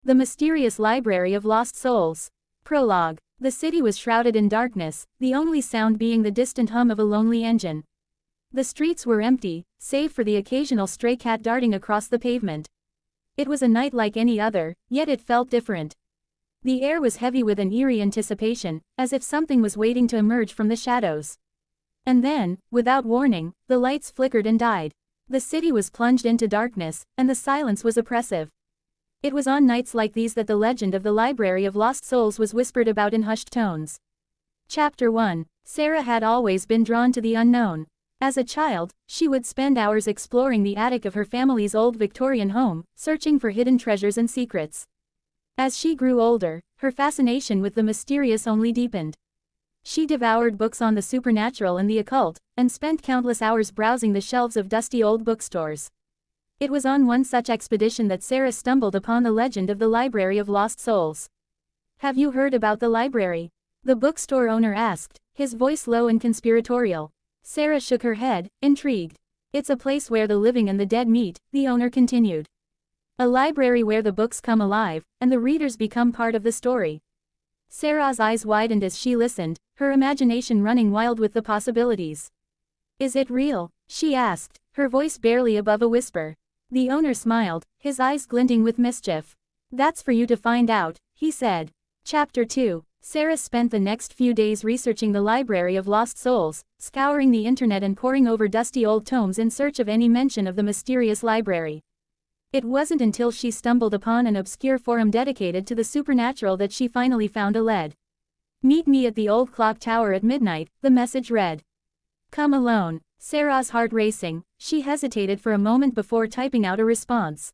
The Mysterious Library of Lost Souls. Prologue. The city was shrouded in darkness, the only sound being the distant hum of a lonely engine. The streets were empty, save for the occasional stray cat darting across the pavement. It was a night like any other, yet it felt different. The air was heavy with an eerie anticipation, as if something was waiting to emerge from the shadows. And then, without warning, the lights flickered and died. The city was plunged into darkness, and the silence was oppressive. It was on nights like these that the legend of the Library of Lost Souls was whispered about in hushed tones. Chapter 1. Sarah had always been drawn to the unknown. As a child, she would spend hours exploring the attic of her family's old Victorian home, searching for hidden treasures and secrets. As she grew older, her fascination with the mysterious only deepened. She devoured books on the supernatural and the occult, and spent countless hours browsing the shelves of dusty old bookstores. It was on one such expedition that Sarah stumbled upon the legend of the Library of Lost Souls. "Have you heard about the library?" the bookstore owner asked, his voice low and conspiratorial. Sarah shook her head, intrigued. "It's a place where the living and the dead meet," the owner continued. "A library where the books come alive, and the readers become part of the story." Sarah's eyes widened as she listened, her imagination running wild with the possibilities. "Is it real?" she asked, her voice barely above a whisper. The owner smiled, his eyes glinting with mischief. "That's for you to find out," he said. Chapter 2. Sarah spent the next few days researching the Library of Lost Souls, scouring the internet and poring over dusty old tomes in search of any mention of the mysterious library. It wasn't until she stumbled upon an obscure forum dedicated to the supernatural that she finally found a lead. "Meet me at the old clock tower at midnight," the message read. "Come alone." Sarah's heart racing, she hesitated for a moment before typing out a response.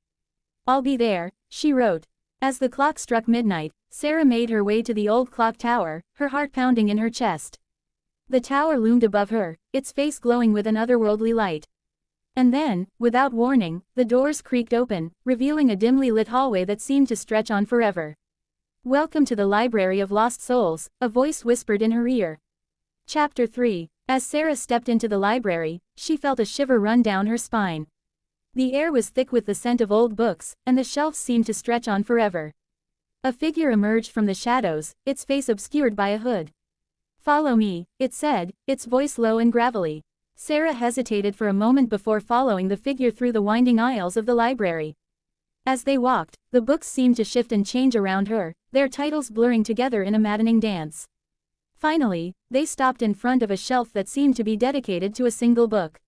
"I'll be there," she wrote. As the clock struck midnight, Sarah made her way to the old clock tower, her heart pounding in her chest. The tower loomed above her, its face glowing with an otherworldly light. And then, without warning, the doors creaked open, revealing a dimly lit hallway that seemed to stretch on forever. "Welcome to the Library of Lost Souls," a voice whispered in her ear. Chapter 3. As Sarah stepped into the library, she felt a shiver run down her spine. The air was thick with the scent of old books, and the shelves seemed to stretch on forever. A figure emerged from the shadows, its face obscured by a hood. "Follow me," it said, its voice low and gravelly. Sarah hesitated for a moment before following the figure through the winding aisles of the library. As they walked, the books seemed to shift and change around her, their titles blurring together in a maddening dance. Finally, they stopped in front of a shelf that seemed to be dedicated to a single book.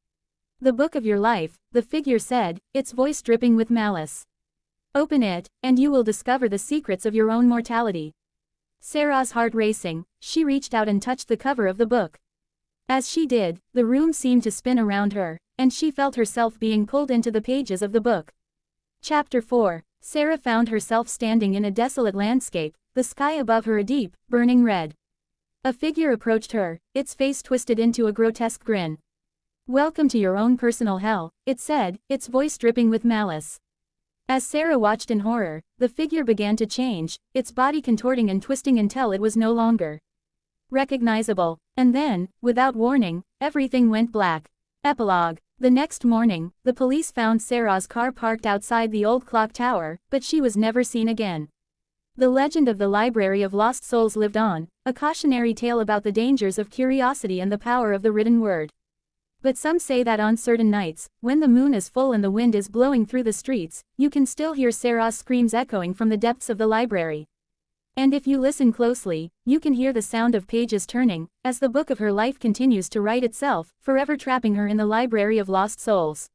"The book of your life," the figure said, its voice dripping with malice. "Open it, and you will discover the secrets of your own mortality." Sarah's heart racing, she reached out and touched the cover of the book. As she did, the room seemed to spin around her, and she felt herself being pulled into the pages of the book. Chapter 4. Sarah found herself standing in a desolate landscape, the sky above her a deep, burning red. A figure approached her, its face twisted into a grotesque grin. "Welcome to your own personal hell," it said, its voice dripping with malice. As Sarah watched in horror, the figure began to change, its body contorting and twisting until it was no longer recognizable. And then, without warning, everything went black. Epilogue. The next morning, the police found Sarah's car parked outside the old clock tower, but she was never seen again. The legend of the Library of Lost Souls lived on, a cautionary tale about the dangers of curiosity and the power of the written word. But some say that on certain nights, when the moon is full and the wind is blowing through the streets, you can still hear Sarah's screams echoing from the depths of the library. And if you listen closely, you can hear the sound of pages turning, as the book of her life continues to write itself, forever trapping her in the Library of Lost Souls.